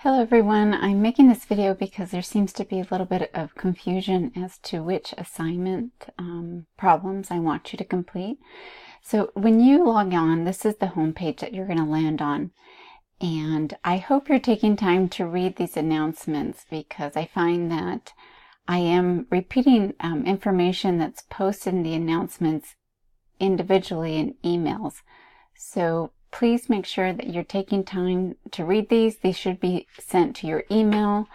Hello everyone, I'm making this video because there seems to be a little bit of confusion as to which assignment problems I want you to complete. So when you log on, this is the home page that you're going to land on. And I hope you're taking time to read these announcements because I find that I am repeating information that's posted in the announcements individually in emails. So please make sure that you're taking time to read these. These should be sent to your email.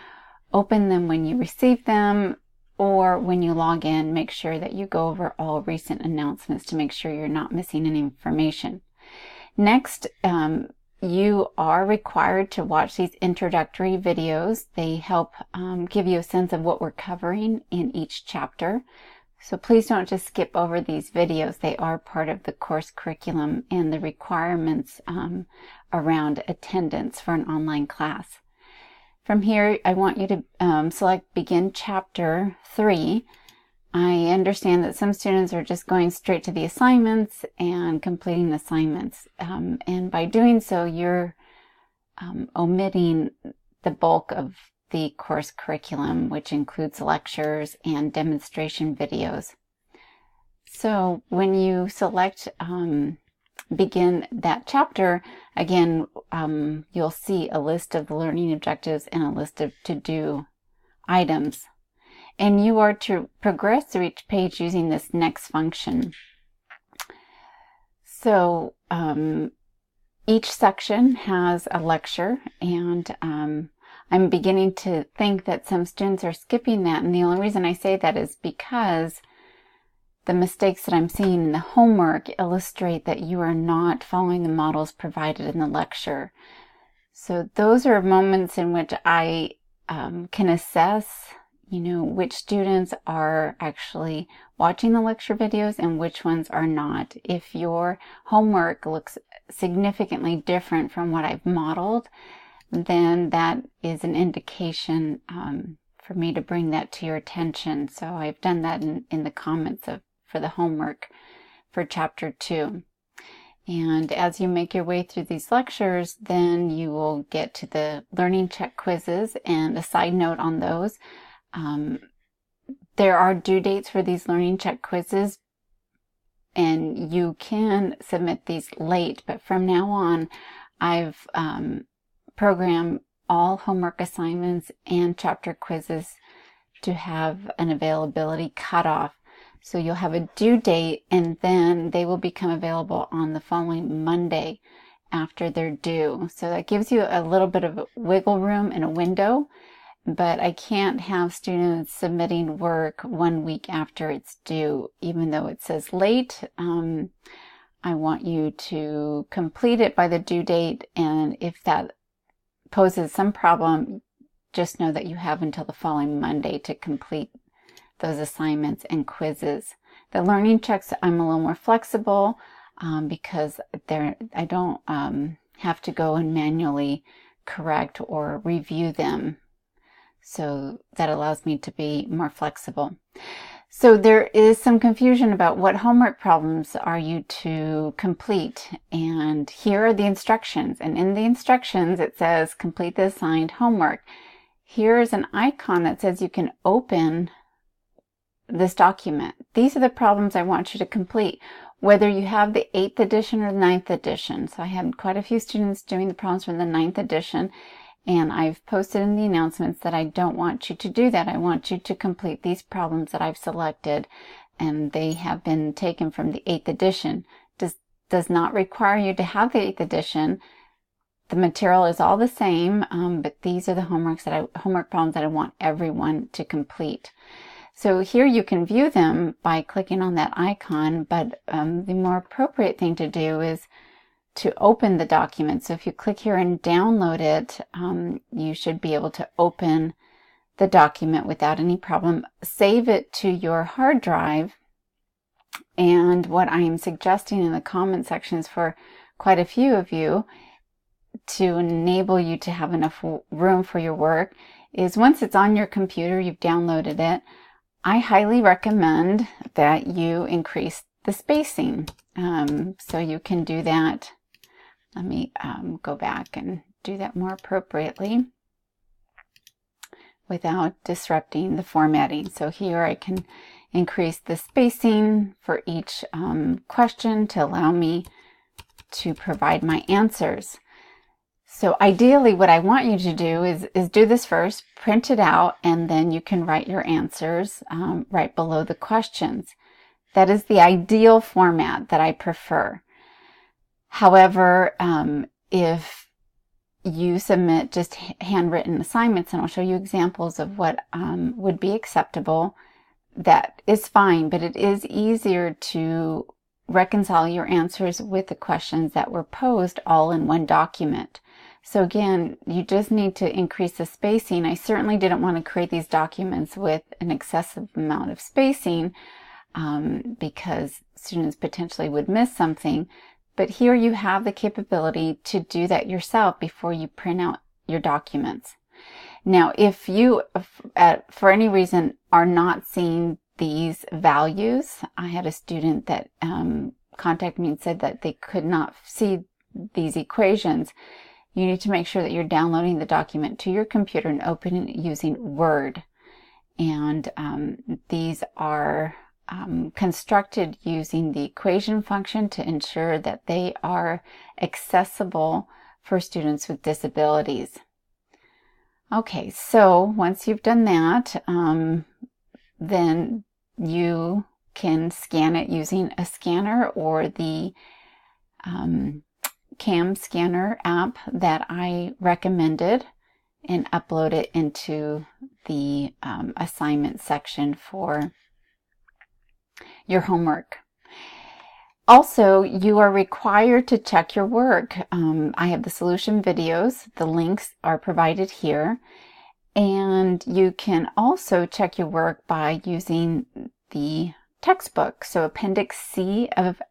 Open them when you receive them, or when you log in, make sure that you go over all recent announcements to make sure you're not missing any information. Next, you are required to watch these introductory videos. They help give you a sense of what we're covering in each chapter. So please don't just skip over these videos. They are part of the course curriculum and the requirements around attendance for an online class. From here, I want you to select Begin Chapter 3. I understand that some students are just going straight to the assignments and completing assignments. And by doing so, you're omitting the bulk of the course curriculum, which includes lectures and demonstration videos. So when you select begin that chapter, again, you'll see a list of the learning objectives and a list of to-do items. And you are to progress through each page using this next function. So each section has a lecture, and I'm beginning to think that some students are skipping that, and the only reason I say that is because the mistakes that I'm seeing in the homework illustrate that you are not following the models provided in the lecture. So those are moments in which I can assess, which students are actually watching the lecture videos and which ones are not. If your homework looks significantly different from what I've modeled, then that is an indication for me to bring that to your attention. So I've done that in the comments for the homework for Chapter 2. And as you make your way through these lectures, then you will get to the learning check quizzes. And a side note on those, there are due dates for these learning check quizzes, and you can submit these late, but from now on, I've program all homework assignments and chapter quizzes to have an availability cutoff. So you'll have a due date, and then they will become available on the following Monday after they're due. So that gives you a little bit of wiggle room and a window, but I can't have students submitting work 1 week after it's due, even though it says late. I want you to complete it by the due date, and if that poses some problem, just know that you have until the following Monday to complete those assignments and quizzes. The learning checks, I'm a little more flexible because I don't have to go and manually correct or review them. So that allows me to be more flexible. So there is some confusion about what homework problems are you to complete. And here are the instructions. And in the instructions, it says complete the assigned homework. Here's an icon that says you can open this document. These are the problems I want you to complete, whether you have the 8th edition or the 9th edition. So I had quite a few students doing the problems from the 9th edition. And I've posted in the announcements that I don't want you to do that. I want you to complete these problems that I've selected, and they have been taken from the 8th edition. Does not require you to have the 8th edition. The material is all the same, but these are the homework problems that I want everyone to complete. So here you can view them by clicking on that icon, but the more appropriate thing to do is to open the document. So if you click here and download it, you should be able to open the document without any problem. Save it to your hard drive. And what I am suggesting in the comment sections for quite a few of you to enable you to have enough room for your work is once it's on your computer, you've downloaded it, I highly recommend that you increase the spacing. So you can do that. Let me go back and do that more appropriately. without disrupting the formatting. So here I can increase the spacing for each question to allow me to provide my answers. So ideally what I want you to do is do this first, print it out, and then you can write your answers right below the questions. That is the ideal format that I prefer. However, if you submit just handwritten assignments, and I'll show you examples of what would be acceptable, that is fine, but it is easier to reconcile your answers with the questions that were posed all in one document. So again, you just need to increase the spacing. I certainly didn't want to create these documents with an excessive amount of spacing because students potentially would miss something. But here you have the capability to do that yourself before you print out your documents. Now, if you, for any reason, are not seeing these values, I had a student that contacted me and said that they could not see these equations. You need to make sure that you're downloading the document to your computer and opening it using Word. And these are constructed using the equation function to ensure that they are accessible for students with disabilities. Okay, so once you've done that, then you can scan it using a scanner or the CAM scanner app that I recommended, and upload it into the assignment section for your homework. Also, you are required to check your work. I have the solution videos. The links are provided here. And you can also check your work by using the textbook. So Appendix C of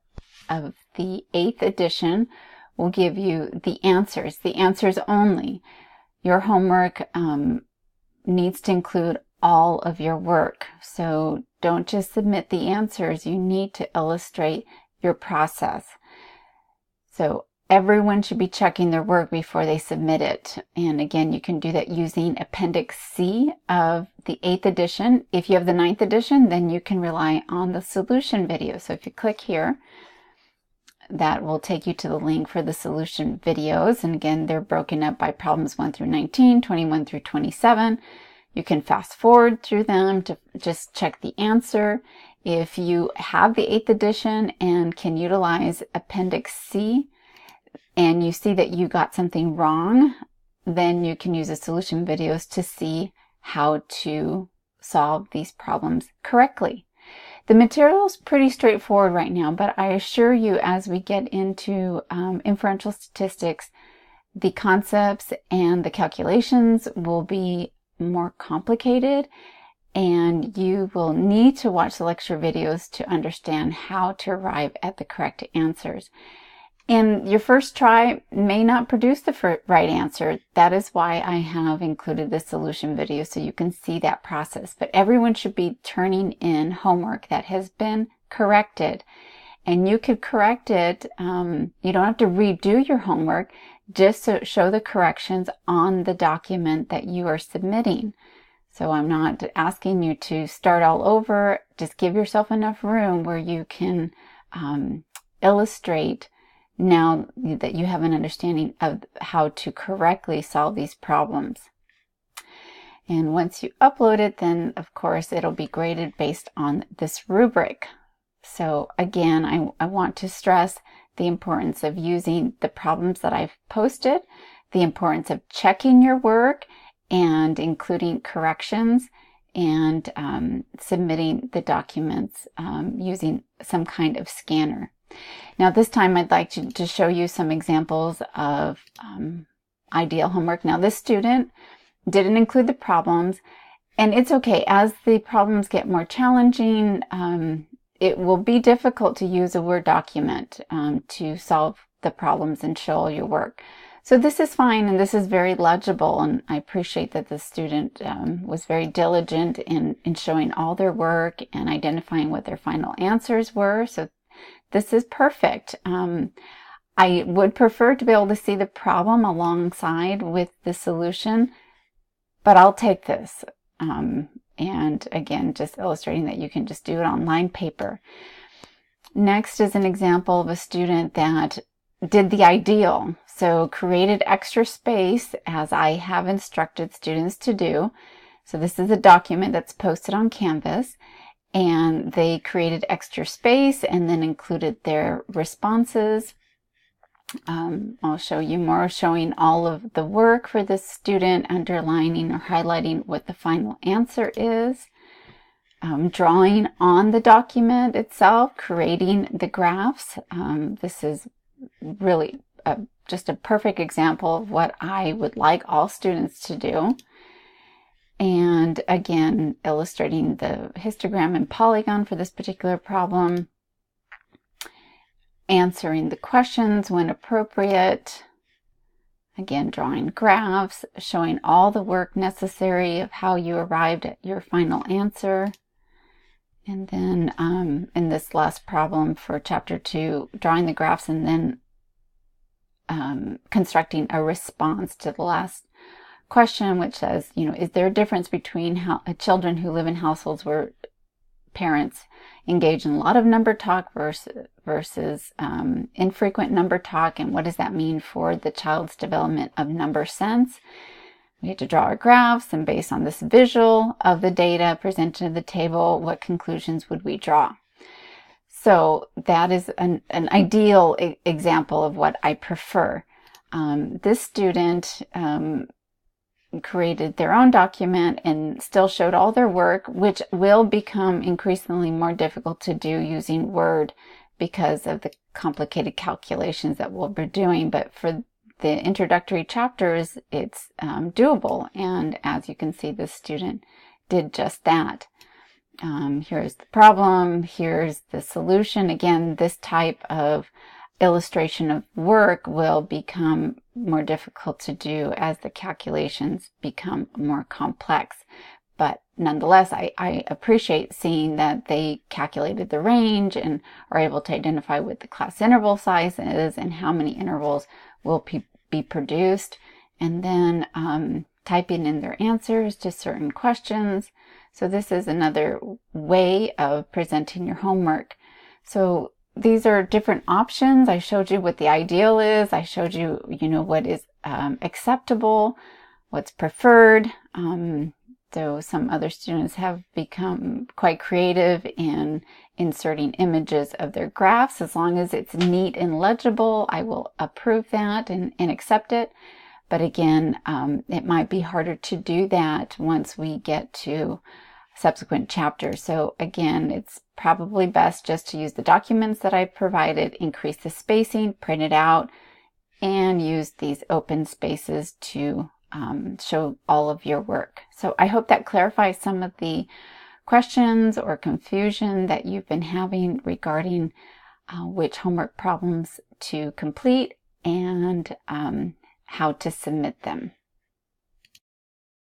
the 8th edition will give you the answers only. Your homework needs to include all of your work. So don't just submit the answers. You need to illustrate your process. So everyone should be checking their work before they submit it. And again, you can do that using Appendix C of the 8th edition. If you have the 9th edition, then you can rely on the solution video. So if you click here, that will take you to the link for the solution videos. And again, they're broken up by problems 1 through 19, 21 through 27. You can fast forward through them to just check the answer. If you have the 8th edition and can utilize Appendix C and you see that you got something wrong, then you can use the solution videos to see how to solve these problems correctly. The material is pretty straightforward right now, but I assure you as we get into inferential statistics, the concepts and the calculations will be more complicated, and you will need to watch the lecture videos to understand how to arrive at the correct answers. And your first try may not produce the right answer. That is why I have included the solution video so you can see that process. But everyone should be turning in homework that has been corrected. And you could correct it. You don't have to redo your homework. Just show the corrections on the document that you are submitting. So I'm not asking you to start all over. Just give yourself enough room where you can illustrate now that you have an understanding of how to correctly solve these problems. And once you upload it, then of course it'll be graded based on this rubric. So again, I want to stress the importance of using the problems that I've posted, the importance of checking your work and including corrections, and submitting the documents using some kind of scanner. Now this time I'd like to show you some examples of ideal homework. Now this student didn't include the problems, and it's okay. As the problems get more challenging, it will be difficult to use a Word document to solve the problems and show all your work. So this is fine, and this is very legible, and I appreciate that the student was very diligent in showing all their work and identifying what their final answers were. So this is perfect. I would prefer to be able to see the problem alongside with the solution, but I'll take this. And again, just illustrating that you can just do it on lined paper. Next is an example of a student that did the ideal. So created extra space, as I have instructed students to do. So this is a document that's posted on Canvas, and they created extra space and then included their responses. I'll show you more, showing all of the work for this student, underlining or highlighting what the final answer is, drawing on the document itself, creating the graphs. This is really just a perfect example of what I would like all students to do. And again, illustrating the histogram and polygon for this particular problem. Answering the questions when appropriate. Again, drawing graphs, showing all the work necessary of how you arrived at your final answer. And then in this last problem for chapter 2, drawing the graphs and then constructing a response to the last question, which says, is there a difference between children who live in households where parents engage in a lot of number talk versus infrequent number talk, and what does that mean for the child's development of number sense? We had to draw our graphs, and based on this visual of the data presented in the table, what conclusions would we draw? So that is an ideal example of what I prefer. This student created their own document and still showed all their work, which will become increasingly more difficult to do using Word because of the complicated calculations that we'll be doing. But for the introductory chapters, it's doable. And as you can see, this student did just that. Here's the problem. Here's the solution. Again, this type of illustration of work will become more difficult to do as the calculations become more complex. But nonetheless, I appreciate seeing that they calculated the range and are able to identify what the class interval size is and how many intervals will be produced, and then typing in their answers to certain questions. So this is another way of presenting your homework. So these are different options. I showed you what the ideal is. I showed you, what is acceptable, what's preferred. So some other students have become quite creative in inserting images of their graphs. As long as it's neat and legible, I will approve that and accept it. But again, it might be harder to do that once we get to subsequent chapters. So again, it's probably best just to use the documents that I've provided, increase the spacing, print it out, and use these open spaces to show all of your work. So I hope that clarifies some of the questions or confusion that you've been having regarding which homework problems to complete and how to submit them.